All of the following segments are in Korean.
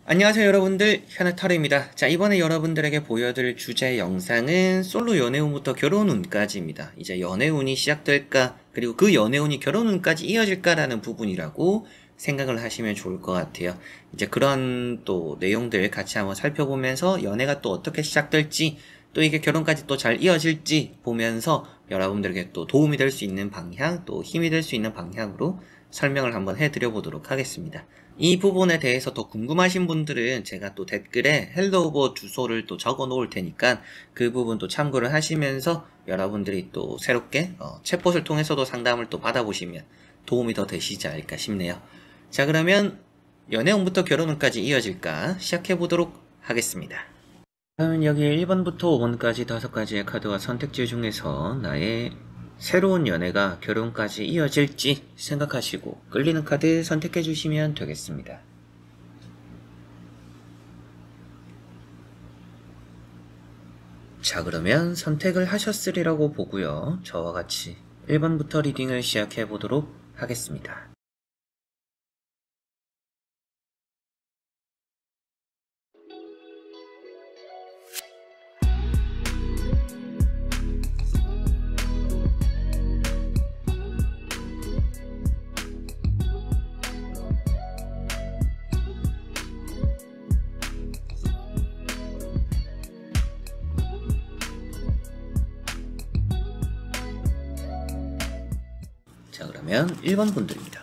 안녕하세요 여러분들, 현해타로입니다. 자, 이번에 여러분들에게 보여드릴 주제 영상은 솔로 연애운부터 결혼운까지입니다. 이제 연애운이 시작될까, 그리고 그 연애운이 결혼운까지 이어질까라는 부분이라고 생각을 하시면 좋을 것 같아요. 이제 그런 또 내용들 같이 한번 살펴보면서 연애가 또 어떻게 시작될지, 또 이게 결혼까지 또 잘 이어질지 보면서 여러분들에게 또 도움이 될 수 있는 방향, 또 힘이 될 수 있는 방향으로 설명을 한번 해드려 보도록 하겠습니다. 이 부분에 대해서 더 궁금하신 분들은 제가 또 댓글에 헬로우버 주소를 또 적어 놓을 테니까 그 부분 또 참고를 하시면서 여러분들이 또 새롭게 챗봇을 통해서도 상담을 또 받아보시면 도움이 더 되시지 않을까 싶네요. 자, 그러면 연애운부터 결혼운까지 이어질까 시작해 보도록 하겠습니다. 그러면 여기 1번부터 5번까지 5가지의 카드와 선택지 중에서 나의 새로운 연애가 결혼까지 이어질지 생각하시고 끌리는 카드 선택해 주시면 되겠습니다. 자, 그러면 선택을 하셨으리라고 보고요. 저와 같이 1번부터 리딩을 시작해 보도록 하겠습니다. 자, 그러면 1번 분들입니다.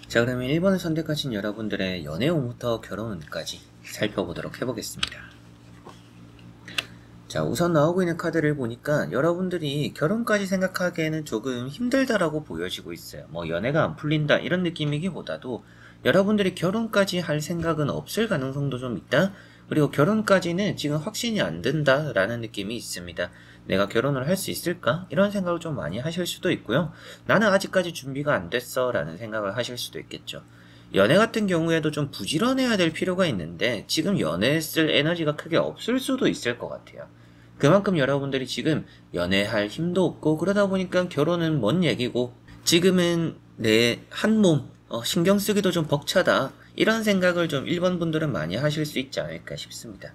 자, 그러면 1번을 선택하신 여러분들의 연애운부터 결혼운까지 살펴보도록 해보겠습니다. 자, 우선 나오고 있는 카드를 보니까 여러분들이 결혼까지 생각하기에는 조금 힘들다라고 보여지고 있어요. 뭐 연애가 안 풀린다 이런 느낌이기보다도 여러분들이 결혼까지 할 생각은 없을 가능성도 좀 있다. 그리고 결혼까지는 지금 확신이 안 든다라는 느낌이 있습니다. 내가 결혼을 할 수 있을까? 이런 생각을 좀 많이 하실 수도 있고요. 나는 아직까지 준비가 안 됐어 라는 생각을 하실 수도 있겠죠. 연애 같은 경우에도 좀 부지런해야 될 필요가 있는데 지금 연애에 쓸 에너지가 크게 없을 수도 있을 것 같아요. 그만큼 여러분들이 지금 연애할 힘도 없고 그러다 보니까 결혼은 먼 얘기고 지금은 내 한 몸 신경 쓰기도 좀 벅차다 이런 생각을 좀 1번 분들은 많이 하실 수 있지 않을까 싶습니다.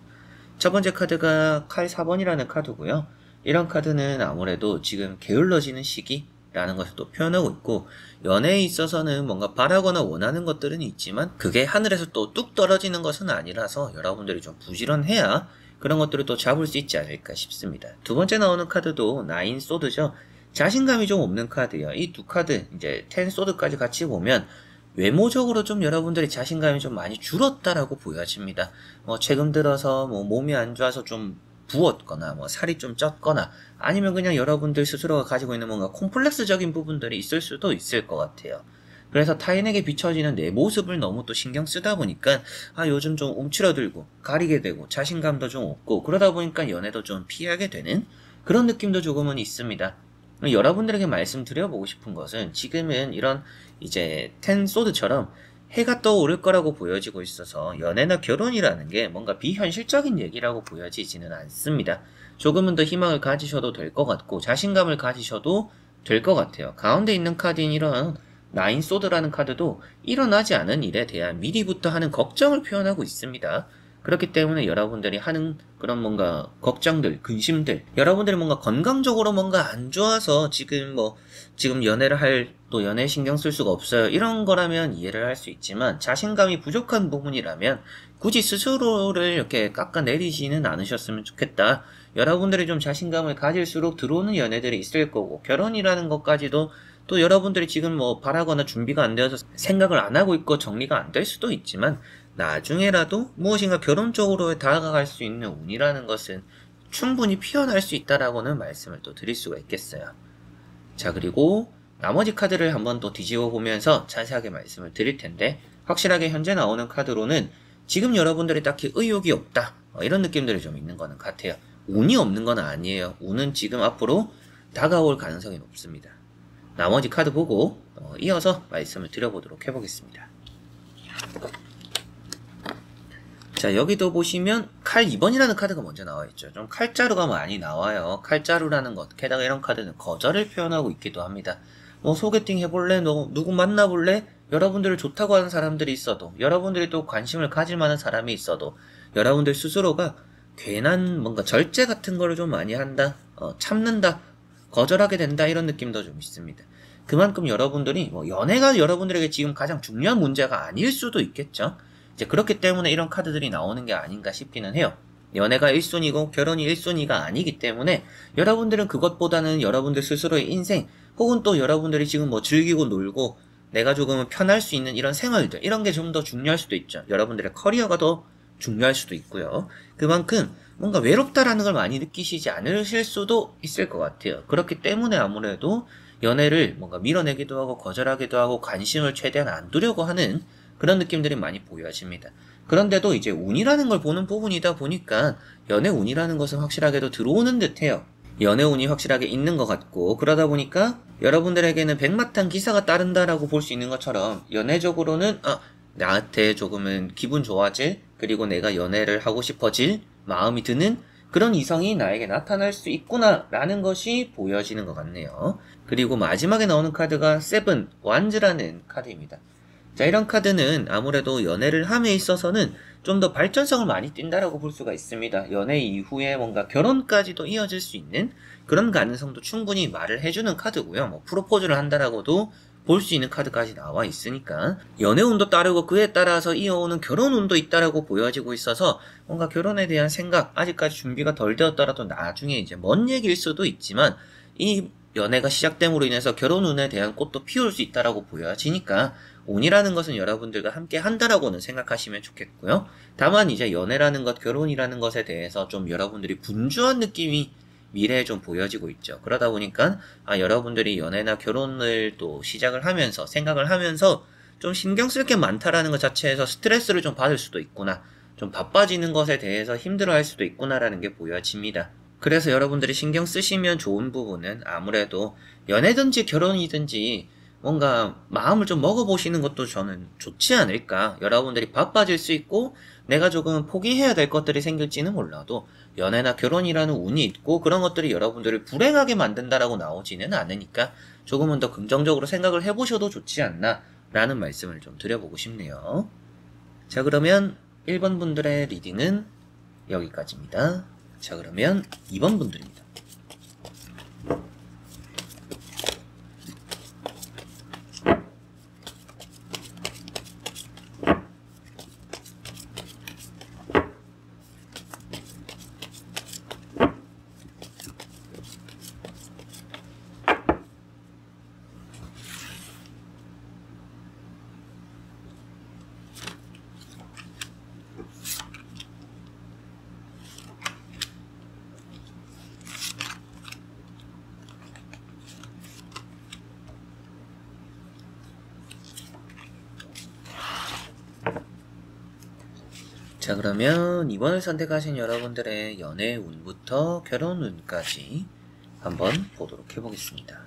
첫 번째 카드가 칼 4번이라는 카드고요. 이런 카드는 아무래도 지금 게을러지는 시기라는 것을 또 표현하고 있고 연애에 있어서는 뭔가 바라거나 원하는 것들은 있지만 그게 하늘에서 또 뚝 떨어지는 것은 아니라서 여러분들이 좀 부지런해야 그런 것들을 또 잡을 수 있지 않을까 싶습니다. 두 번째 나오는 카드도 나인 소드죠. 자신감이 좀 없는 카드예요. 이 두 카드 이제 10 소드까지 같이 보면 외모적으로 좀 여러분들이 자신감이 좀 많이 줄었다라고 보여집니다. 최근 들어서 몸이 안 좋아서 좀 부었거나 살이 좀 쪘거나 아니면 그냥 여러분들 스스로가 가지고 있는 뭔가 콤플렉스적인 부분들이 있을 수도 있을 것 같아요. 그래서 타인에게 비춰지는 내 모습을 너무 또 신경 쓰다 보니까 요즘 좀 움츠러들고 가리게 되고 자신감도 좀 없고 그러다 보니까 연애도 좀 피하게 되는 그런 느낌도 조금은 있습니다. 여러분들에게 말씀드려보고 싶은 것은 지금은 이런 이제 10 소드처럼 해가 떠오를 거라고 보여지고 있어서 연애나 결혼이라는 게 뭔가 비현실적인 얘기라고 보여지지는 않습니다. 조금은 더 희망을 가지셔도 될 것 같고 자신감을 가지셔도 될 것 같아요. 가운데 있는 카드인 이런 나인 소드라는 카드도 일어나지 않은 일에 대한 미리부터 하는 걱정을 표현하고 있습니다. 그렇기 때문에 여러분들이 하는 그런 뭔가 걱정들, 근심들, 여러분들이 뭔가 건강적으로 뭔가 안 좋아서 지금 연애를 또 연애에 신경 쓸 수가 없어요. 이런 거라면 이해를 할 수 있지만, 자신감이 부족한 부분이라면 굳이 스스로를 이렇게 깎아내리지는 않으셨으면 좋겠다. 여러분들이 좀 자신감을 가질수록 들어오는 연애들이 있을 거고, 결혼이라는 것까지도 또 여러분들이 지금 바라거나 준비가 안 되어서 생각을 안 하고 있고 정리가 안 될 수도 있지만, 나중에라도 무엇인가 결혼 쪽으로 다가갈 수 있는 운이라는 것은 충분히 피어날 수 있다라고는 말씀을 또 드릴 수가 있겠어요. 자, 그리고 나머지 카드를 한번 또 뒤집어 보면서 자세하게 말씀을 드릴 텐데, 확실하게 현재 나오는 카드로는 지금 여러분들이 딱히 의욕이 없다, 이런 느낌들이 좀 있는 거는 같아요. 운이 없는 건 아니에요. 운은 지금 앞으로 다가올 가능성이 높습니다. 나머지 카드 보고 이어서 말씀을 드려보도록 해보겠습니다. 자, 여기도 보시면 칼 2번이라는 카드가 먼저 나와있죠. 좀 칼자루가 많이 나와요. 칼자루라는 것, 게다가 이런 카드는 거절을 표현하고 있기도 합니다. 소개팅 해볼래? 너 누구 만나볼래? 여러분들을 좋다고 하는 사람들이 있어도, 여러분들이 또 관심을 가질 만한 사람이 있어도, 여러분들 스스로가 괜한 뭔가 절제 같은 거를 좀 많이 한다, 참는다, 거절하게 된다, 이런 느낌도 좀 있습니다. 그만큼 여러분들이 연애가 여러분들에게 지금 가장 중요한 문제가 아닐 수도 있겠죠. 이제 그렇기 때문에 이런 카드들이 나오는 게 아닌가 싶기는 해요. 연애가 1순위고 결혼이 1순위가 아니기 때문에 여러분들은 그것보다는 여러분들 스스로의 인생, 혹은 또 여러분들이 지금 즐기고 놀고 내가 조금은 편할 수 있는 이런 생활들, 이런 게 좀 더 중요할 수도 있죠. 여러분들의 커리어가 더 중요할 수도 있고요. 그만큼 뭔가 외롭다라는 걸 많이 느끼시지 않으실 수도 있을 것 같아요. 그렇기 때문에 아무래도 연애를 뭔가 밀어내기도 하고 거절하기도 하고 관심을 최대한 안 두려고 하는 그런 느낌들이 많이 보여집니다. 그런데도 이제 운이라는 걸 보는 부분이다 보니까 연애 운이라는 것은 확실하게도 들어오는 듯해요. 연애 운이 확실하게 있는 것 같고, 그러다 보니까 여러분들에게는 백마탄 기사가 따른다라고 볼 수 있는 것처럼 연애적으로는 나한테 조금은 기분 좋아질, 그리고 내가 연애를 하고 싶어질 마음이 드는 그런 이성이 나에게 나타날 수 있구나 라는 것이 보여지는 것 같네요. 그리고 마지막에 나오는 카드가 세븐 완즈라는 카드입니다. 자, 이런 카드는 아무래도 연애를 함에 있어서는 좀 더 발전성을 많이 띈다라고 볼 수가 있습니다. 연애 이후에 뭔가 결혼까지도 이어질 수 있는 그런 가능성도 충분히 말을 해주는 카드고요. 프로포즈를 한다라고도 볼 수 있는 카드까지 나와 있으니까 연애 운도 따르고 그에 따라서 이어오는 결혼 운도 있다라고 보여지고 있어서 뭔가 결혼에 대한 생각, 아직까지 준비가 덜 되었더라도 나중에 이제 먼 얘기일 수도 있지만 이 연애가 시작됨으로 인해서 결혼 운에 대한 꽃도 피울 수 있다라고 보여지니까 운이라는 것은 여러분들과 함께 한다라고는 생각하시면 좋겠고요. 다만 이제 연애라는 것, 결혼이라는 것에 대해서 좀 여러분들이 분주한 느낌이 미래에 좀 보여지고 있죠. 그러다 보니까 여러분들이 연애나 결혼을 또 시작을 하면서 생각을 하면서 좀 신경 쓸 게 많다라는 것 자체에서 스트레스를 좀 받을 수도 있구나, 좀 바빠지는 것에 대해서 힘들어할 수도 있구나라는 게 보여집니다. 그래서 여러분들이 신경 쓰시면 좋은 부분은 아무래도 연애든지 결혼이든지 뭔가 마음을 좀 먹어보시는 것도 저는 좋지 않을까. 여러분들이 바빠질 수 있고 내가 조금 포기해야 될 것들이 생길지는 몰라도 연애나 결혼이라는 운이 있고 그런 것들이 여러분들을 불행하게 만든다라고 나오지는 않으니까 조금은 더 긍정적으로 생각을 해보셔도 좋지 않나 라는 말씀을 좀 드려보고 싶네요. 자, 그러면 1번 분들의 리딩은 여기까지입니다. 자, 그러면 2번 분들입니다. 자, 그러면 2번을 선택하신 여러분들의 연애 운부터 결혼 운까지 한번 보도록 해보겠습니다.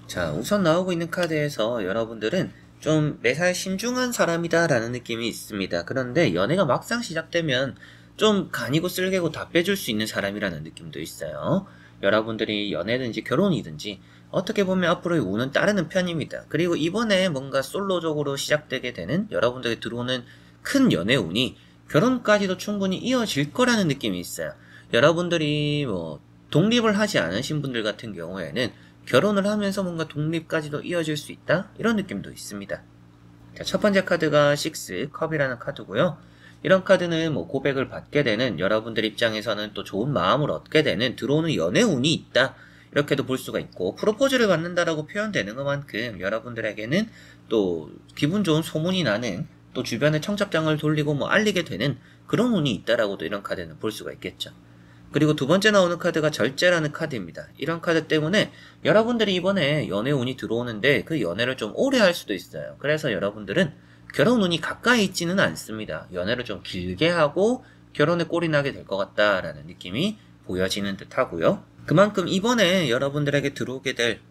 자, 우선 나오고 있는 카드에서 여러분들은 좀 매사에 신중한 사람이다 라는 느낌이 있습니다. 그런데 연애가 막상 시작되면 좀 간이고 쓸개고 다 빼줄 수 있는 사람이라는 느낌도 있어요. 여러분들이 연애든지 결혼이든지 어떻게 보면 앞으로의 운은 따르는 편입니다. 그리고 이번에 뭔가 솔로적으로 시작되게 되는 여러분들이 들어오는 큰 연애 운이 결혼까지도 충분히 이어질 거라는 느낌이 있어요. 여러분들이 뭐 독립을 하지 않으신 분들 같은 경우에는 결혼을 하면서 뭔가 독립까지도 이어질 수 있다? 이런 느낌도 있습니다. 자, 첫 번째 카드가 6 컵이라는 카드고요. 이런 카드는 뭐 고백을 받게 되는 여러분들 입장에서는 또 좋은 마음을 얻게 되는 들어오는 연애 운이 있다. 이렇게도 볼 수가 있고 프로포즈를 받는다라고 표현되는 것만큼 여러분들에게는 또 기분 좋은 소문이 나는 또 주변에 청첩장을 돌리고 뭐 알리게 되는 그런 운이 있다라고도 이런 카드는 볼 수가 있겠죠. 그리고 두 번째 나오는 카드가 절제라는 카드입니다. 이런 카드 때문에 여러분들이 이번에 연애 운이 들어오는데 그 연애를 좀 오래 할 수도 있어요. 그래서 여러분들은 결혼 운이 가까이 있지는 않습니다. 연애를 좀 길게 하고 결혼에 꼴이 나게 될 것 같다라는 느낌이 보여지는 듯 하고요. 그만큼 이번에 여러분들에게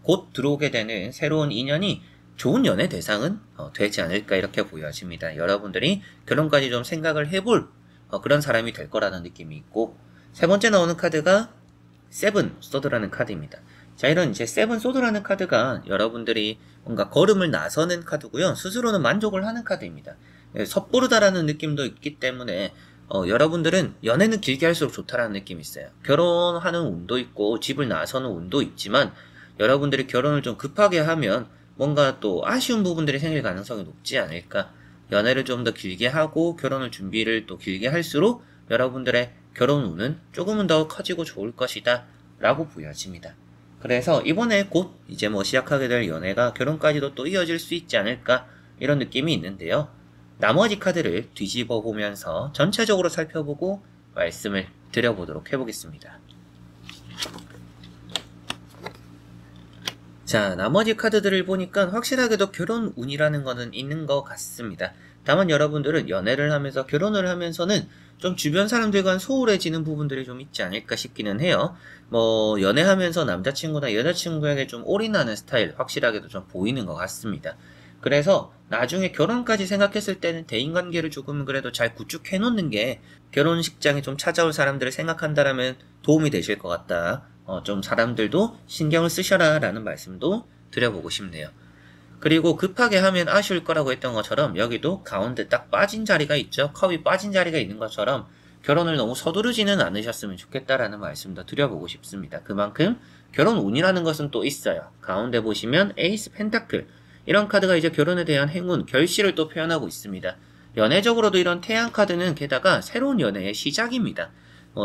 곧 들어오게 되는 새로운 인연이 좋은 연애 대상은 되지 않을까 이렇게 보여집니다. 여러분들이 결혼까지 좀 생각을 해볼 그런 사람이 될 거라는 느낌이 있고, 세 번째 나오는 카드가 세븐 소드라는 카드입니다. 자, 이런 이제 세븐 소드라는 카드가 여러분들이 뭔가 걸음을 나서는 카드고요. 스스로는 만족을 하는 카드입니다. 섣부르다라는 느낌도 있기 때문에 여러분들은 연애는 길게 할수록 좋다라는 느낌이 있어요. 결혼하는 운도 있고 집을 나서는 운도 있지만 여러분들이 결혼을 좀 급하게 하면 뭔가 또 아쉬운 부분들이 생길 가능성이 높지 않을까. 연애를 좀 더 길게 하고 결혼을 준비를 또 길게 할수록 여러분들의 결혼 운은 조금은 더 커지고 좋을 것이다 라고 보여집니다. 그래서 이번에 곧 이제 뭐 시작하게 될 연애가 결혼까지도 또 이어질 수 있지 않을까 이런 느낌이 있는데요. 나머지 카드를 뒤집어 보면서 전체적으로 살펴보고 말씀을 드려보도록 해보겠습니다. 자, 나머지 카드들을 보니까 확실하게도 결혼 운이라는 거는 있는 것 같습니다. 다만 여러분들은 연애를 하면서 결혼을 하면서는 좀 주변 사람들과 소홀해지는 부분들이 좀 있지 않을까 싶기는 해요. 뭐 연애하면서 남자친구나 여자친구에게 좀 올인하는 스타일 확실하게도 좀 보이는 것 같습니다. 그래서 나중에 결혼까지 생각했을 때는 대인관계를 조금 그래도 잘 구축해 놓는 게 결혼식장에 좀 찾아올 사람들을 생각한다라면 도움이 되실 것 같다. 좀 사람들도 신경을 쓰셔라 라는 말씀도 드려보고 싶네요. 그리고 급하게 하면 아쉬울 거라고 했던 것처럼 여기도 가운데 딱 빠진 자리가 있죠. 컵이 빠진 자리가 있는 것처럼 결혼을 너무 서두르지는 않으셨으면 좋겠다라는 말씀도 드려보고 싶습니다. 그만큼 결혼 운이라는 것은 또 있어요. 가운데 보시면 에이스 펜타클, 이런 카드가 이제 결혼에 대한 행운, 결실을 또 표현하고 있습니다. 연애적으로도 이런 태양 카드는 게다가 새로운 연애의 시작입니다.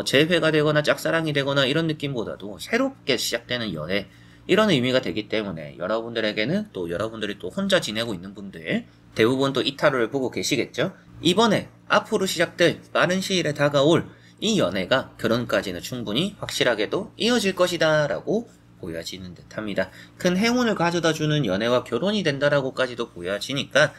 재회가 되거나 짝사랑이 되거나 이런 느낌보다도 새롭게 시작되는 연애, 이런 의미가 되기 때문에 여러분들에게는 또 여러분들이 또 혼자 지내고 있는 분들 대부분 또 이 타로를 보고 계시겠죠? 이번에 앞으로 시작될 빠른 시일에 다가올 이 연애가 결혼까지는 충분히 확실하게도 이어질 것이다 라고 보여지는 듯 합니다. 큰 행운을 가져다주는 연애와 결혼이 된다라고까지도 보여지니까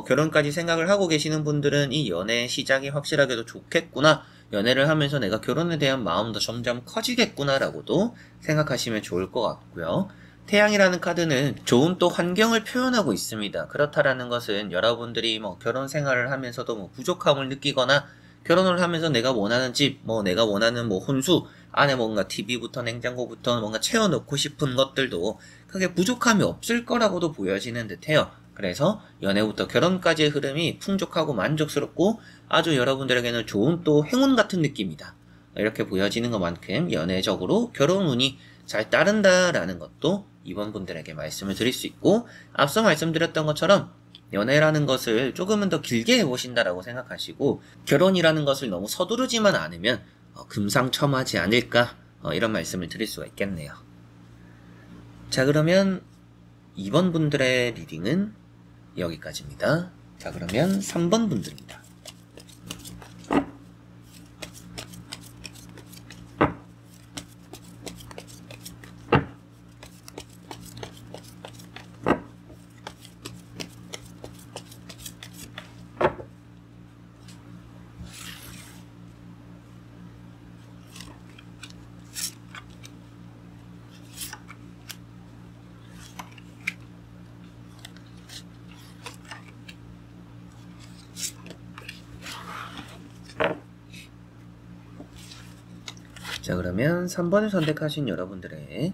결혼까지 생각을 하고 계시는 분들은 이 연애의 시작이 확실하게도 좋겠구나, 연애를 하면서 내가 결혼에 대한 마음도 점점 커지겠구나 라고도 생각하시면 좋을 것 같고요. 태양이라는 카드는 좋은 또 환경을 표현하고 있습니다. 그렇다라는 것은 여러분들이 결혼 생활을 하면서도 부족함을 느끼거나 결혼을 하면서 내가 원하는 집, 내가 원하는 혼수, 안에 뭔가 TV부터 냉장고부터 뭔가 채워넣고 싶은 것들도 크게 부족함이 없을 거라고도 보여지는 듯해요. 그래서 연애부터 결혼까지의 흐름이 풍족하고 만족스럽고 아주 여러분들에게는 좋은 또 행운 같은 느낌이다, 이렇게 보여지는 것만큼 연애적으로 결혼 운이 잘 따른다라는 것도 이번 분들에게 말씀을 드릴 수 있고, 앞서 말씀드렸던 것처럼 연애라는 것을 조금은 더 길게 해보신다라고 생각하시고 결혼이라는 것을 너무 서두르지만 않으면 금상첨화하지 않을까, 이런 말씀을 드릴 수가 있겠네요. 자, 그러면 이번 분들의 리딩은 여기까지입니다. 자, 그러면 3번 분들입니다. 자, 그러면 3번을 선택하신 여러분들의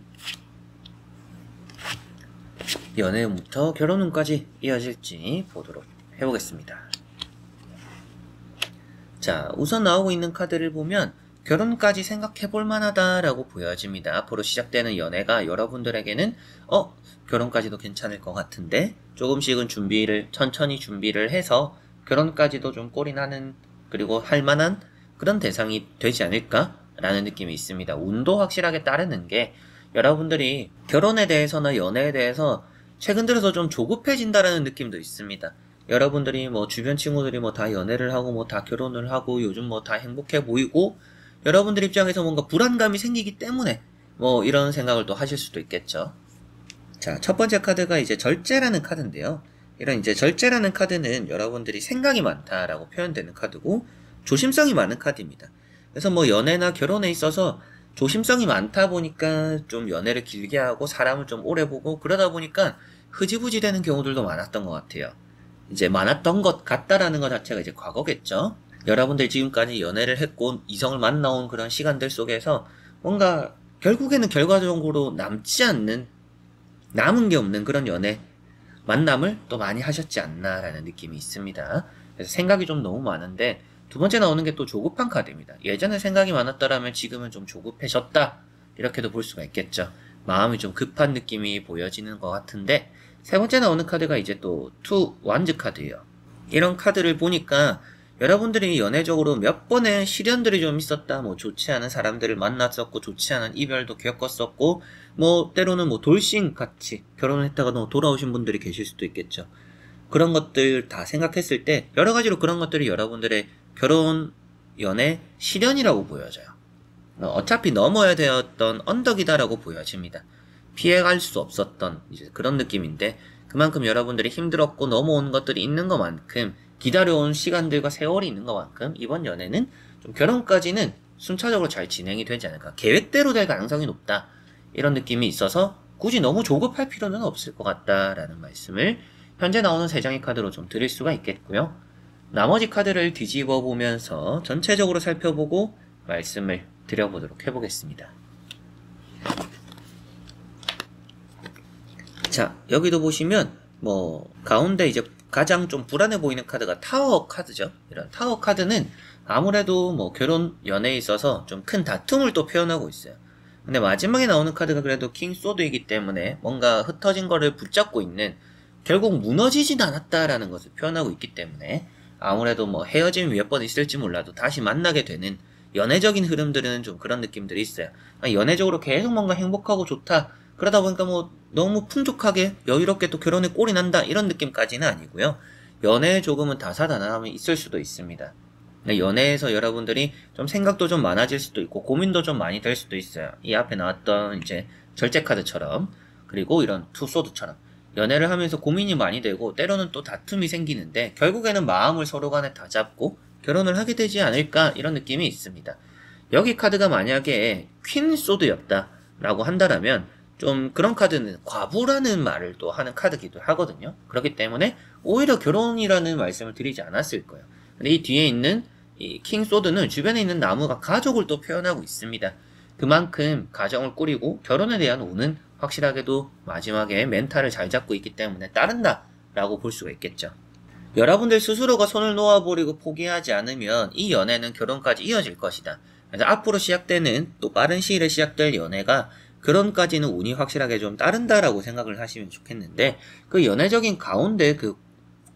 연애운부터 결혼운까지 이어질지 보도록 해보겠습니다. 자, 우선 나오고 있는 카드를 보면 결혼까지 생각해볼 만하다라고 보여집니다. 앞으로 시작되는 연애가 여러분들에게는 결혼까지도 괜찮을 것 같은데 조금씩은 천천히 준비를 해서 결혼까지도 좀 꼴이 나는, 그리고 할 만한 그런 대상이 되지 않을까라는 느낌이 있습니다. 운도 확실하게 따르는 게 여러분들이 결혼에 대해서나 연애에 대해서 최근 들어서 좀 조급해진다라는 느낌도 있습니다. 여러분들이 뭐 주변 친구들이 뭐 다 연애를 하고 뭐 다 결혼을 하고 요즘 뭐 다 행복해 보이고 여러분들 입장에서 뭔가 불안감이 생기기 때문에 뭐 이런 생각을 또 하실 수도 있겠죠. 자, 첫 번째 카드가 이제 절제라는 카드인데요. 이런 이제 절제라는 카드는 여러분들이 생각이 많다라고 표현되는 카드고 조심성이 많은 카드입니다. 그래서 뭐 연애나 결혼에 있어서 조심성이 많다 보니까 좀 연애를 길게 하고 사람을 좀 오래 보고 그러다 보니까 흐지부지 되는 경우들도 많았던 것 같아요. 이제 많았던 것 같다라는 것 자체가 이제 과거겠죠. 여러분들 지금까지 연애를 했고 이성을 만나온 그런 시간들 속에서 뭔가 결국에는 결과적으로 남은 게 없는 그런 연애 만남을 또 많이 하셨지 않나라는 느낌이 있습니다. 그래서 생각이 좀 너무 많은데 두 번째 나오는 게 또 조급한 카드입니다. 예전에 생각이 많았더라면 지금은 좀 조급해졌다, 이렇게도 볼 수가 있겠죠. 마음이 좀 급한 느낌이 보여지는 것 같은데 세 번째 나오는 카드가 이제 또 투 완즈 카드예요. 이런 카드를 보니까 여러분들이 연애적으로 몇 번의 시련들이 좀 있었다, 뭐 좋지 않은 사람들을 만났었고 좋지 않은 이별도 겪었었고 뭐 때로는 뭐 돌싱같이 결혼을 했다가 돌아오신 분들이 계실 수도 있겠죠. 그런 것들 다 생각했을 때 여러 가지로 그런 것들이 여러분들의 결혼, 연애, 시련이라고 보여져요. 어차피 넘어야 되었던 언덕이다라고 보여집니다. 피해갈 수 없었던 이제 그런 느낌인데 그만큼 여러분들이 힘들었고 넘어온 것들이 있는 것만큼 기다려온 시간들과 세월이 있는 것만큼 이번 연애는 좀 결혼까지는 순차적으로 잘 진행이 되지 않을까. 계획대로 될 가능성이 높다. 이런 느낌이 있어서 굳이 너무 조급할 필요는 없을 것 같다라는 말씀을 현재 나오는 3장의 카드로 좀 드릴 수가 있겠고요. 나머지 카드를 뒤집어 보면서 전체적으로 살펴보고 말씀을 드려보도록 해보겠습니다. 자, 여기도 보시면 뭐 가운데 이제 가장 좀 불안해 보이는 카드가 타워 카드죠. 이런 타워 카드는 아무래도 뭐 결혼, 연애에 있어서 좀 큰 다툼을 또 표현하고 있어요. 근데 마지막에 나오는 카드가 그래도 킹 소드이기 때문에 뭔가 흩어진 거를 붙잡고 있는, 결국 무너지진 않았다라는 것을 표현하고 있기 때문에 아무래도 뭐 헤어짐이 몇 번 있을지 몰라도 다시 만나게 되는 연애적인 흐름들은 좀 그런 느낌들이 있어요. 연애적으로 계속 뭔가 행복하고 좋다, 그러다 보니까 뭐 너무 풍족하게 여유롭게 또 결혼에 꼴이 난다, 이런 느낌까지는 아니고요. 연애에 조금은 다사다난함이 있을 수도 있습니다. 연애에서 여러분들이 좀 생각도 좀 많아질 수도 있고 고민도 좀 많이 될 수도 있어요. 이 앞에 나왔던 이제 절제 카드처럼, 그리고 이런 투 소드처럼 연애를 하면서 고민이 많이 되고 때로는 또 다툼이 생기는데 결국에는 마음을 서로 간에 다잡고 결혼을 하게 되지 않을까, 이런 느낌이 있습니다. 여기 카드가 만약에 퀸 소드였다 라고 한다면 좀 그런 카드는 과부라는 말을 또 하는 카드기도 하거든요. 그렇기 때문에 오히려 결혼이라는 말씀을 드리지 않았을 거예요. 근데 이 뒤에 있는 이 킹 소드는 주변에 있는 나무가 가족을 또 표현하고 있습니다. 그만큼 가정을 꾸리고 결혼에 대한 운은 확실하게도 마지막에 멘탈을 잘 잡고 있기 때문에 따른다 라고 볼 수가 있겠죠. 여러분들 스스로가 손을 놓아버리고 포기하지 않으면 이 연애는 결혼까지 이어질 것이다. 그래서 앞으로 시작되는 또 빠른 시일에 시작될 연애가 결혼까지는 운이 확실하게 좀 따른다라고 생각을 하시면 좋겠는데, 그 연애적인 가운데 그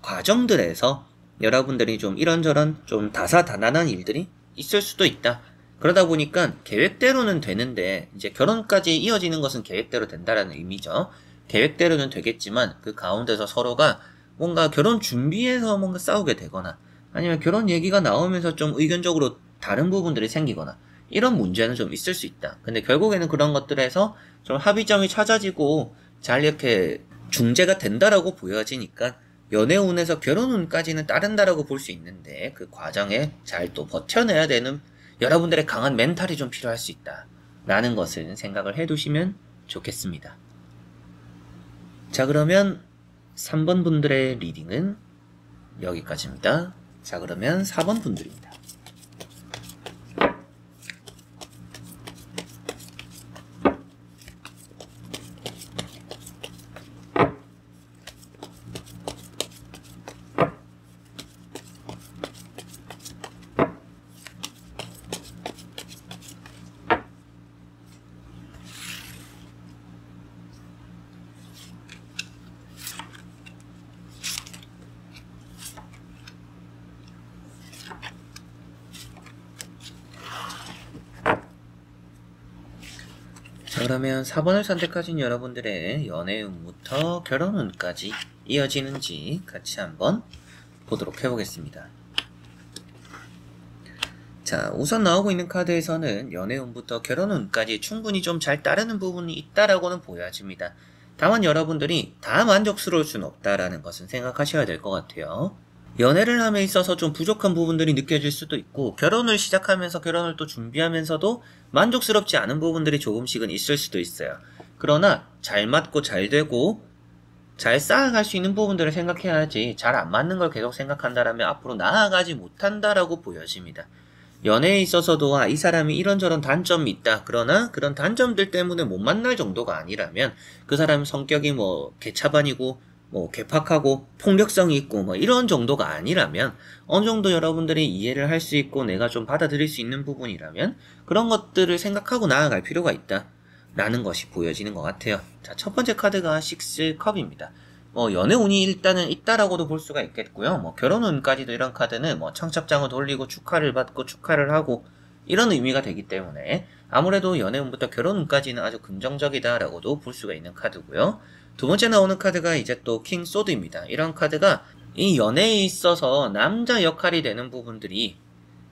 과정들에서 여러분들이 좀 이런저런 좀 다사다난한 일들이 있을 수도 있다. 그러다 보니까 계획대로는 되는데 이제 결혼까지 이어지는 것은 계획대로 된다라는 의미죠. 계획대로는 되겠지만 그 가운데서 서로가 뭔가 결혼 준비해서 뭔가 싸우게 되거나 아니면 결혼 얘기가 나오면서 좀 의견적으로 다른 부분들이 생기거나 이런 문제는 좀 있을 수 있다. 근데 결국에는 그런 것들에서 좀 합의점이 찾아지고 잘 이렇게 중재가 된다라고 보여지니까 연애운에서 결혼운까지는 따른다라고 볼 수 있는데 그 과정에 잘 또 버텨내야 되는 여러분들의 강한 멘탈이 좀 필요할 수 있다 라는 것을 생각을 해두시면 좋겠습니다. 자, 그러면 3번 분들의 리딩은 여기까지입니다. 자, 그러면 4번 분들입니다. 자, 그러면 4번을 선택하신 여러분들의 연애운부터 결혼운까지 이어지는지 같이 한번 보도록 해보겠습니다. 자, 우선 나오고 있는 카드에서는 연애운부터 결혼운까지 충분히 좀 잘 따르는 부분이 있다라고는 보여집니다. 다만 여러분들이 다 만족스러울 수는 없다라는 것은 생각하셔야 될 것 같아요. 연애를 함에 있어서 좀 부족한 부분들이 느껴질 수도 있고, 결혼을 시작하면서 결혼을 또 준비하면서도 만족스럽지 않은 부분들이 조금씩은 있을 수도 있어요. 그러나 잘 맞고 잘 되고 잘 쌓아갈 수 있는 부분들을 생각해야지, 잘 안 맞는 걸 계속 생각한다라면 앞으로 나아가지 못한다라고 보여집니다. 연애에 있어서도 이 사람이 이런저런 단점이 있다. 그러나 그런 단점들 때문에 못 만날 정도가 아니라면, 그 사람 성격이 개차반이고 괴팍하고 폭력성이 있고 이런 정도가 아니라면, 어느 정도 여러분들이 이해를 할 수 있고 내가 좀 받아들일 수 있는 부분이라면 그런 것들을 생각하고 나아갈 필요가 있다 라는 것이 보여지는 것 같아요. 자, 첫 번째 카드가 6컵입니다. 연애운이 일단은 있다라고도 볼 수가 있겠고요. 결혼운까지도 이런 카드는 청첩장을 돌리고 축하를 받고 축하를 하고 이런 의미가 되기 때문에 아무래도 연애운부터 결혼운까지는 아주 긍정적이다라고도 볼 수가 있는 카드고요. 두 번째 나오는 카드가 이제 또 킹 소드입니다. 이런 카드가 이 연애에 있어서 남자 역할이 되는 부분들이,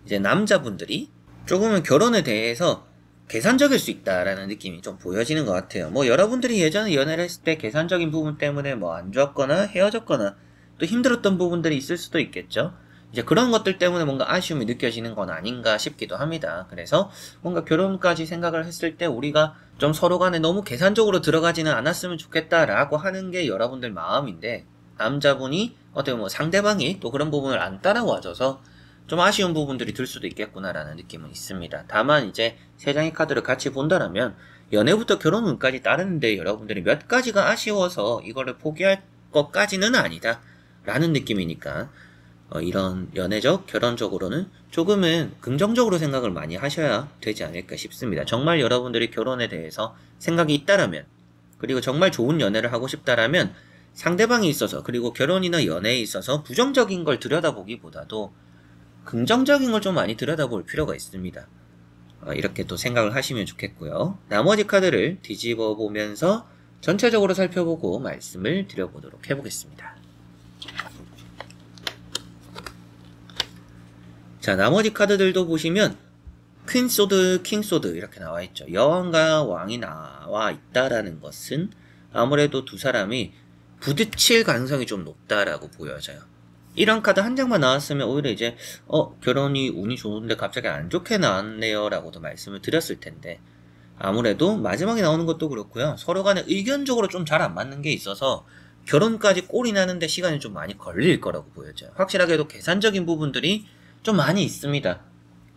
이제 남자분들이 조금은 결혼에 대해서 계산적일 수 있다라는 느낌이 좀 보여지는 것 같아요. 여러분들이 예전에 연애를 했을 때 계산적인 부분 때문에 안 좋았거나 헤어졌거나 또 힘들었던 부분들이 있을 수도 있겠죠. 이제 그런 것들 때문에 뭔가 아쉬움이 느껴지는 건 아닌가 싶기도 합니다. 그래서 뭔가 결혼까지 생각을 했을 때 우리가 좀 서로 간에 너무 계산적으로 들어가지는 않았으면 좋겠다라고 하는 게 여러분들 마음인데, 남자분이 어떻게 상대방이 또 그런 부분을 안 따라와줘서 좀 아쉬운 부분들이 들 수도 있겠구나라는 느낌은 있습니다. 다만 이제 세 장의 카드를 같이 본다라면 연애부터 결혼운까지 따르는데 여러분들이 몇 가지가 아쉬워서 이거를 포기할 것까지는 아니다 라는 느낌이니까, 이런 연애적, 결혼적으로는 조금은 긍정적으로 생각을 많이 하셔야 되지 않을까 싶습니다. 정말 여러분들이 결혼에 대해서 생각이 있다라면, 그리고 정말 좋은 연애를 하고 싶다라면 상대방이 있어서, 그리고 결혼이나 연애에 있어서 부정적인 걸 들여다보기보다도 긍정적인 걸 좀 많이 들여다볼 필요가 있습니다. 이렇게 또 생각을 하시면 좋겠고요. 나머지 카드를 뒤집어 보면서 전체적으로 살펴보고 말씀을 드려보도록 해보겠습니다. 자, 나머지 카드들도 보시면 퀸 소드, 킹 소드 이렇게 나와 있죠. 여왕과 왕이 나와 있다라는 것은 아무래도 두 사람이 부딪힐 가능성이 좀 높다라고 보여져요. 이런 카드 한 장만 나왔으면 오히려 이제 결혼이 운이 좋은데 갑자기 안 좋게 나왔네요 라고도 말씀을 드렸을 텐데, 아무래도 마지막에 나오는 것도 그렇고요. 서로 간에 의견적으로 좀 잘 안 맞는 게 있어서 결혼까지 꼴이 나는데 시간이 좀 많이 걸릴 거라고 보여져요. 확실하게도 계산적인 부분들이 좀 많이 있습니다.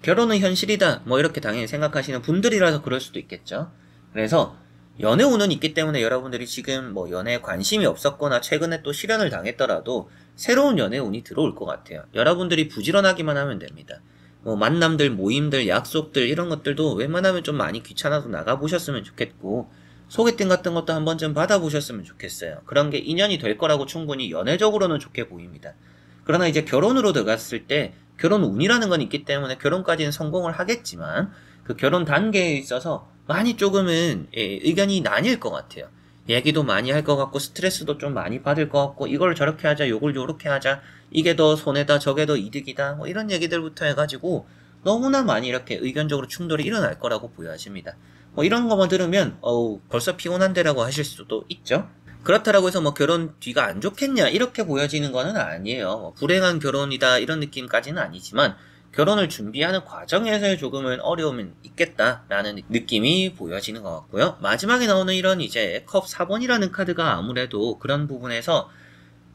결혼은 현실이다 이렇게 당연히 생각하시는 분들이라서 그럴 수도 있겠죠. 그래서 연애운은 있기 때문에 여러분들이 지금 연애에 관심이 없었거나 최근에 또 실연을 당했더라도 새로운 연애운이 들어올 것 같아요. 여러분들이 부지런하기만 하면 됩니다. 만남들, 모임들, 약속들 이런 것들도 웬만하면 좀 많이 귀찮아서 나가보셨으면 좋겠고, 소개팅 같은 것도 한 번쯤 받아보셨으면 좋겠어요. 그런 게 인연이 될 거라고 충분히 연애적으로는 좋게 보입니다. 그러나 이제 결혼으로 들어갔을 때 결혼운이라는 건 있기 때문에 결혼까지는 성공을 하겠지만, 그 결혼 단계에 있어서 많이 조금은 의견이 나뉠 것 같아요. 얘기도 많이 할 것 같고 스트레스도 좀 많이 받을 것 같고, 이걸 저렇게 하자, 요걸 요렇게 하자, 이게 더 손해다, 저게 더 이득이다, 이런 얘기들부터 해가지고 너무나 많이 이렇게 의견적으로 충돌이 일어날 거라고 보여집니다. 이런 것만 들으면 벌써 피곤한데라고 하실 수도 있죠. 그렇다라고 해서 결혼 뒤가 안 좋겠냐 이렇게 보여지는 거는 아니에요. 불행한 결혼이다 이런 느낌까지는 아니지만, 결혼을 준비하는 과정에서의 조금은 어려움은 있겠다라는 느낌이 보여지는 것 같고요. 마지막에 나오는 이런 이제 컵 4번이라는 카드가 아무래도 그런 부분에서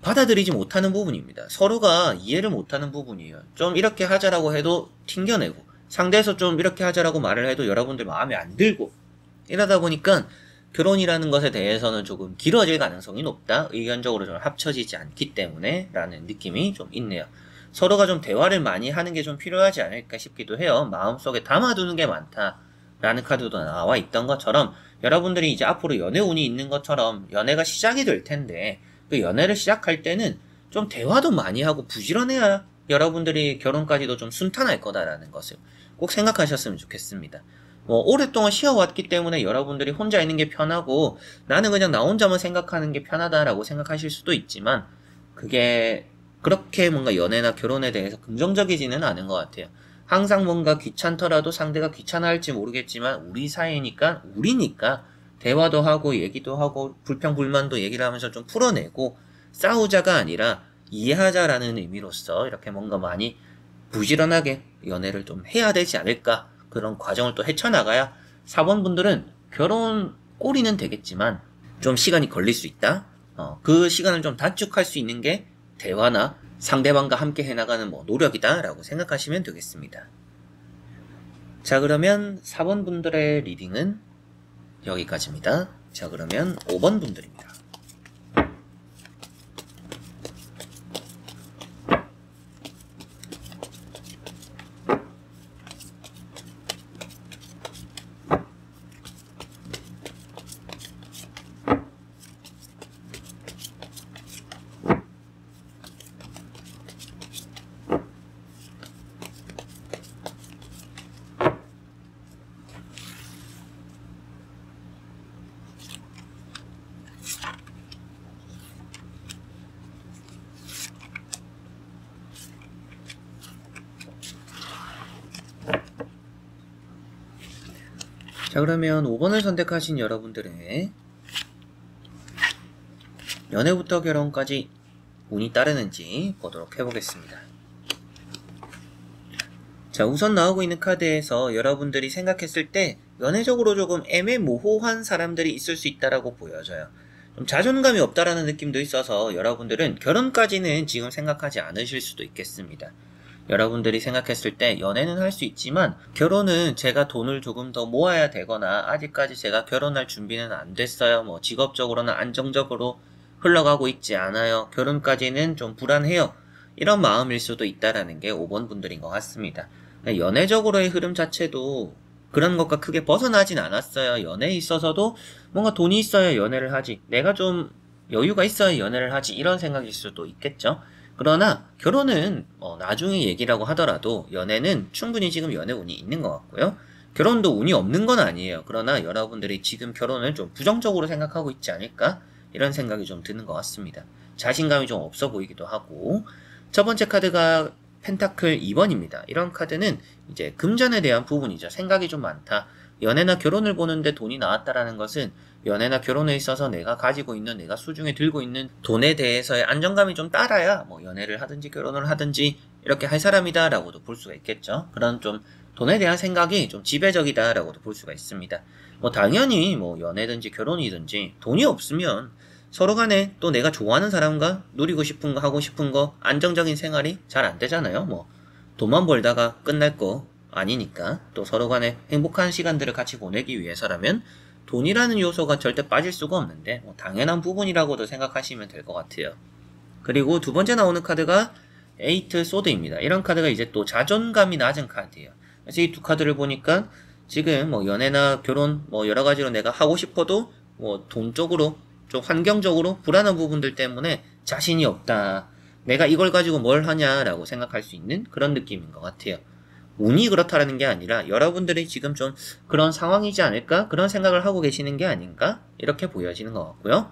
받아들이지 못하는 부분입니다. 서로가 이해를 못하는 부분이에요. 좀 이렇게 하자라고 해도 튕겨내고, 상대에서 좀 이렇게 하자라고 말을 해도 여러분들 마음에 안 들고, 이러다 보니까 결혼이라는 것에 대해서는 조금 길어질 가능성이 높다. 의견적으로 좀 합쳐지지 않기 때문에 라는 느낌이 좀 있네요. 서로가 좀 대화를 많이 하는 게 좀 필요하지 않을까 싶기도 해요. 마음속에 담아두는 게 많다 라는 카드도 나와 있던 것처럼, 여러분들이 이제 앞으로 연애운이 있는 것처럼 연애가 시작이 될 텐데, 그 연애를 시작할 때는 좀 대화도 많이 하고 부지런해야 여러분들이 결혼까지도 좀 순탄할 거다라는 것을 꼭 생각하셨으면 좋겠습니다. 뭐 오랫동안 쉬어왔기 때문에 여러분들이 혼자 있는 게 편하고 나는 그냥 나 혼자만 생각하는 게 편하다라고 생각하실 수도 있지만 그게 그렇게 뭔가 연애나 결혼에 대해서 긍정적이지는 않은 것 같아요. 항상 뭔가 귀찮더라도 상대가 귀찮아할지 모르겠지만 우리 사이니까 우리니까 대화도 하고 얘기도 하고 불평불만도 얘기를 하면서 좀 풀어내고 싸우자가 아니라 이해하자라는 의미로서 이렇게 뭔가 많이 부지런하게 연애를 좀 해야 되지 않을까, 그런 과정을 또 헤쳐나가야 4번 분들은 결혼 꼬리는 되겠지만 좀 시간이 걸릴 수 있다. 그 시간을 좀 단축할 수 있는 게 대화나 상대방과 함께 해나가는 뭐 노력이다라고 생각하시면 되겠습니다. 자, 그러면 4번 분들의 리딩은 여기까지입니다. 자, 그러면 5번 분들입니다. 자, 그러면 5번을 선택하신 여러분들의 연애부터 결혼까지 운이 따르는지 보도록 해보겠습니다. 자, 우선 나오고 있는 카드에서 여러분들이 생각했을 때 연애적으로 조금 애매모호한 사람들이 있을 수 있다라고 보여져요. 좀 자존감이 없다라는 느낌도 있어서 여러분들은 결혼까지는 지금 생각하지 않으실 수도 있겠습니다. 여러분들이 생각했을 때 연애는 할 수 있지만 결혼은 제가 돈을 조금 더 모아야 되거나 아직까지 제가 결혼할 준비는 안 됐어요. 뭐 직업적으로는 안정적으로 흘러가고 있지 않아요. 결혼까지는 좀 불안해요. 이런 마음일 수도 있다라는 게 5번 분들인 것 같습니다. 연애적으로의 흐름 자체도 그런 것과 크게 벗어나진 않았어요. 연애에 있어서도 뭔가 돈이 있어야 연애를 하지, 내가 좀 여유가 있어야 연애를 하지, 이런 생각일 수도 있겠죠. 그러나 결혼은 나중에 얘기라고 하더라도 연애는 충분히 지금 연애 운이 있는 것 같고요. 결혼도 운이 없는 건 아니에요. 그러나 여러분들이 지금 결혼을 좀 부정적으로 생각하고 있지 않을까, 이런 생각이 좀 드는 것 같습니다. 자신감이 좀 없어 보이기도 하고. 첫 번째 카드가 펜타클 2번입니다. 이런 카드는 이제 금전에 대한 부분이죠. 생각이 좀 많다. 연애나 결혼을 보는데 돈이 나왔다라는 것은 연애나 결혼에 있어서 내가 가지고 있는, 내가 수중에 들고 있는 돈에 대해서의 안정감이 좀 따라야 뭐 연애를 하든지 결혼을 하든지 이렇게 할 사람이다 라고도 볼 수가 있겠죠. 그런 좀 돈에 대한 생각이 좀 지배적이다 라고도 볼 수가 있습니다. 뭐 당연히 뭐 연애든지 결혼이든지 돈이 없으면 서로 간에 또 내가 좋아하는 사람과 누리고 싶은 거, 하고 싶은 거, 안정적인 생활이 잘 안 되잖아요. 뭐 돈만 벌다가 끝날 거 아니니까. 또 서로 간에 행복한 시간들을 같이 보내기 위해서라면 돈이라는 요소가 절대 빠질 수가 없는데 뭐 당연한 부분이라고도 생각하시면 될 것 같아요. 그리고 두 번째 나오는 카드가 에이트 소드입니다. 이런 카드가 이제 또 자존감이 낮은 카드예요. 그래서 이 두 카드를 보니까 지금 뭐 연애나 결혼 뭐 여러 가지로 내가 하고 싶어도 뭐 돈 쪽으로 좀 환경적으로 불안한 부분들 때문에 자신이 없다, 내가 이걸 가지고 뭘 하냐라고 생각할 수 있는 그런 느낌인 것 같아요. 운이 그렇다라는 게 아니라 여러분들이 지금 좀 그런 상황이지 않을까, 그런 생각을 하고 계시는 게 아닌가, 이렇게 보여지는 것 같고요.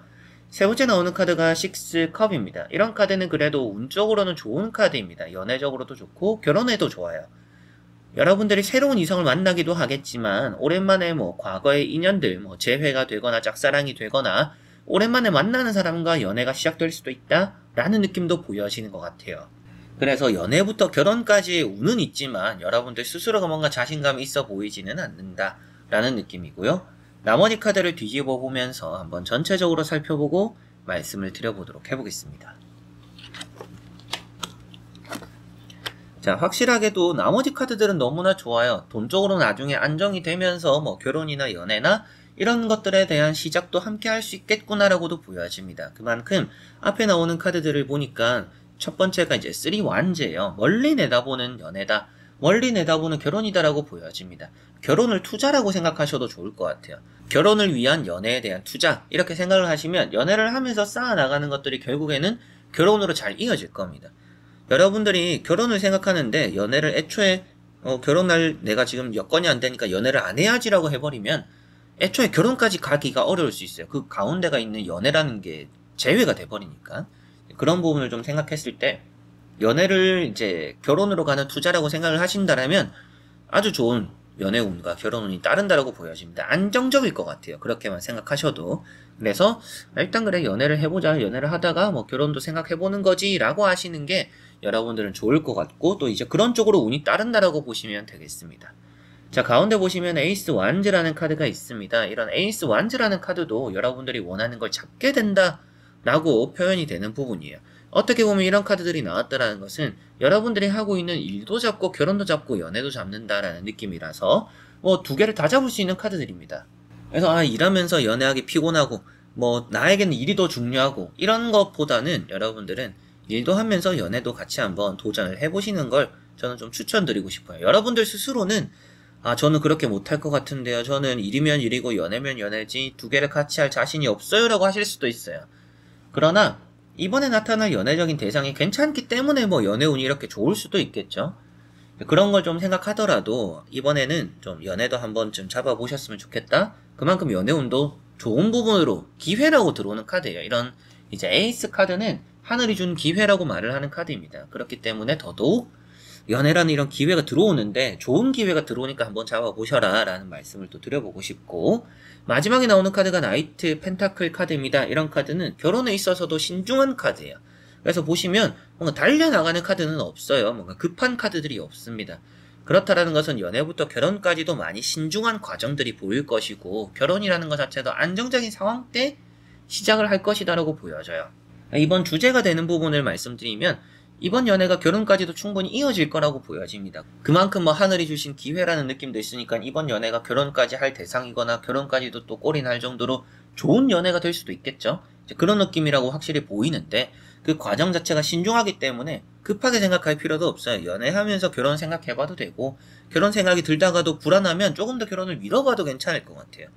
세 번째 나오는 카드가 6컵입니다. 이런 카드는 그래도 운적으로는 좋은 카드입니다. 연애적으로도 좋고 결혼에도 좋아요. 여러분들이 새로운 이성을 만나기도 하겠지만 오랜만에 뭐 과거의 인연들 뭐 재회가 되거나 짝사랑이 되거나 오랜만에 만나는 사람과 연애가 시작될 수도 있다 라는 느낌도 보여지는 것 같아요. 그래서 연애부터 결혼까지의 운은 있지만 여러분들 스스로가 뭔가 자신감이 있어 보이지는 않는다 라는 느낌이고요. 나머지 카드를 뒤집어 보면서 한번 전체적으로 살펴보고 말씀을 드려보도록 해보겠습니다. 자, 확실하게도 나머지 카드들은 너무나 좋아요. 돈적으로 나중에 안정이 되면서 뭐 결혼이나 연애나 이런 것들에 대한 시작도 함께 할 수 있겠구나라고도 보여집니다. 그만큼 앞에 나오는 카드들을 보니까 첫 번째가 이제 3 완제예요. 멀리 내다보는 연애다, 멀리 내다보는 결혼이다라고 보여집니다. 결혼을 투자라고 생각하셔도 좋을 것 같아요. 결혼을 위한 연애에 대한 투자, 이렇게 생각을 하시면 연애를 하면서 쌓아나가는 것들이 결국에는 결혼으로 잘 이어질 겁니다. 여러분들이 결혼을 생각하는데 연애를 애초에 결혼할 내가 지금 여건이 안 되니까 연애를 안 해야지라고 해버리면 애초에 결혼까지 가기가 어려울 수 있어요. 그 가운데가 있는 연애라는 게 제외가 돼버리니까. 그런 부분을 좀 생각했을 때 연애를 이제 결혼으로 가는 투자라고 생각을 하신다라면 아주 좋은 연애운과 결혼운이 따른다라고 보여집니다. 안정적일 것 같아요. 그렇게만 생각하셔도. 그래서 일단 그래 연애를 해보자. 연애를 하다가 뭐 결혼도 생각해보는 거지 라고 하시는 게 여러분들은 좋을 것 같고 또 이제 그런 쪽으로 운이 따른다라고 보시면 되겠습니다. 자, 가운데 보시면 에이스 완즈라는 카드가 있습니다. 이런 에이스 완즈라는 카드도 여러분들이 원하는 걸 잡게 된다라고 표현이 되는 부분이에요. 어떻게 보면 이런 카드들이 나왔다라는 것은 여러분들이 하고 있는 일도 잡고 결혼도 잡고 연애도 잡는다라는 느낌이라서 뭐 두 개를 다 잡을 수 있는 카드들입니다. 그래서 일하면서 연애하기 피곤하고 뭐 나에게는 일이 더 중요하고 이런 것보다는 여러분들은 일도 하면서 연애도 같이 한번 도전을 해보시는 걸 저는 좀 추천드리고 싶어요. 여러분들 스스로는 저는 그렇게 못할 것 같은데요. 저는 일이면 일이고 연애면 연애지 두 개를 같이 할 자신이 없어요 라고 하실 수도 있어요. 그러나 이번에 나타날 연애적인 대상이 괜찮기 때문에 뭐 연애운이 이렇게 좋을 수도 있겠죠. 그런 걸 좀 생각하더라도 이번에는 좀 연애도 한 번쯤 잡아보셨으면 좋겠다. 그만큼 연애운도 좋은 부분으로 기회라고 들어오는 카드예요. 이런 이제 에이스 카드는 하늘이 준 기회라고 말을 하는 카드입니다. 그렇기 때문에 더더욱 연애라는 이런 기회가 들어오는데 좋은 기회가 들어오니까 한번 잡아보셔라 라는 말씀을 또 드려보고 싶고, 마지막에 나오는 카드가 나이트 펜타클 카드입니다. 이런 카드는 결혼에 있어서도 신중한 카드예요. 그래서 보시면 뭔가 달려나가는 카드는 없어요. 뭔가 급한 카드들이 없습니다. 그렇다라는 것은 연애부터 결혼까지도 많이 신중한 과정들이 보일 것이고 결혼이라는 것 자체도 안정적인 상황 때 시작을 할 것이다 라고 보여져요. 이번 주제가 되는 부분을 말씀드리면 이번 연애가 결혼까지도 충분히 이어질 거라고 보여집니다. 그만큼 뭐 하늘이 주신 기회라는 느낌도 있으니까 이번 연애가 결혼까지 할 대상이거나 결혼까지도 또 꼴이 날 정도로 좋은 연애가 될 수도 있겠죠. 그런 느낌이라고 확실히 보이는데 그 과정 자체가 신중하기 때문에 급하게 생각할 필요도 없어요. 연애하면서 결혼 생각해봐도 되고 결혼 생각이 들다가도 불안하면 조금 더 결혼을 미뤄봐도 괜찮을 것 같아요.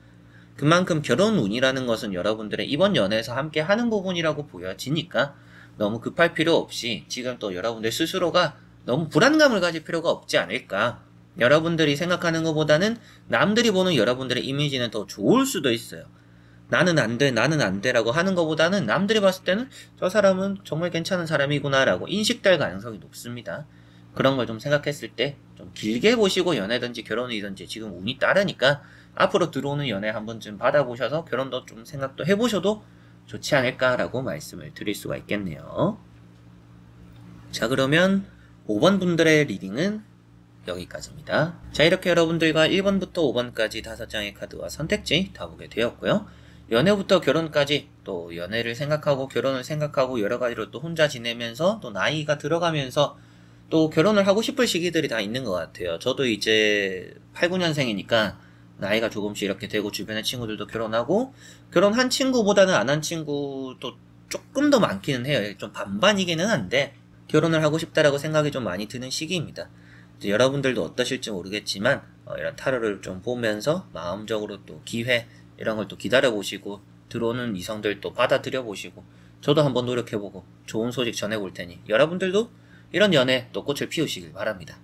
그만큼 결혼 운이라는 것은 여러분들의 이번 연애에서 함께 하는 부분이라고 보여지니까 너무 급할 필요 없이 지금 또 여러분들 스스로가 너무 불안감을 가질 필요가 없지 않을까. 여러분들이 생각하는 것보다는 남들이 보는 여러분들의 이미지는 더 좋을 수도 있어요. 나는 안 돼, 나는 안 돼 라고 하는 것보다는 남들이 봤을 때는 저 사람은 정말 괜찮은 사람이구나 라고 인식될 가능성이 높습니다. 그런 걸 좀 생각했을 때 좀 길게 보시고 연애든지 결혼이든지 지금 운이 따르니까 앞으로 들어오는 연애 한 번쯤 받아보셔서 결혼도 좀 생각도 해보셔도 좋지 않을까라고 말씀을 드릴 수가 있겠네요. 자, 그러면 5번 분들의 리딩은 여기까지입니다. 자, 이렇게 여러분들과 1번부터 5번까지 5장의 카드와 선택지 다 보게 되었고요. 연애부터 결혼까지 또 연애를 생각하고 결혼을 생각하고 여러 가지로 또 혼자 지내면서 또 나이가 들어가면서 또 결혼을 하고 싶을 시기들이 다 있는 것 같아요. 저도 이제 8, 9년생이니까 나이가 조금씩 이렇게 되고 주변의 친구들도 결혼하고 결혼한 친구보다는 안 한 친구도 조금 더 많기는 해요. 좀 반반이기는 한데 결혼을 하고 싶다라고 생각이 좀 많이 드는 시기입니다. 이제 여러분들도 어떠실지 모르겠지만 이런 타로를 좀 보면서 마음적으로 또 기회 이런 걸 또 기다려보시고 들어오는 이성들 또 받아들여보시고 저도 한번 노력해보고 좋은 소식 전해볼 테니 여러분들도 이런 연애 또 꽃을 피우시길 바랍니다.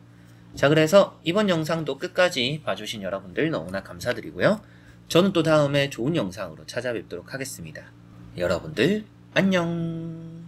자, 그래서 이번 영상도 끝까지 봐주신 여러분들 너무나 감사드리고요. 저는 또 다음에 좋은 영상으로 찾아뵙도록 하겠습니다. 여러분들 안녕.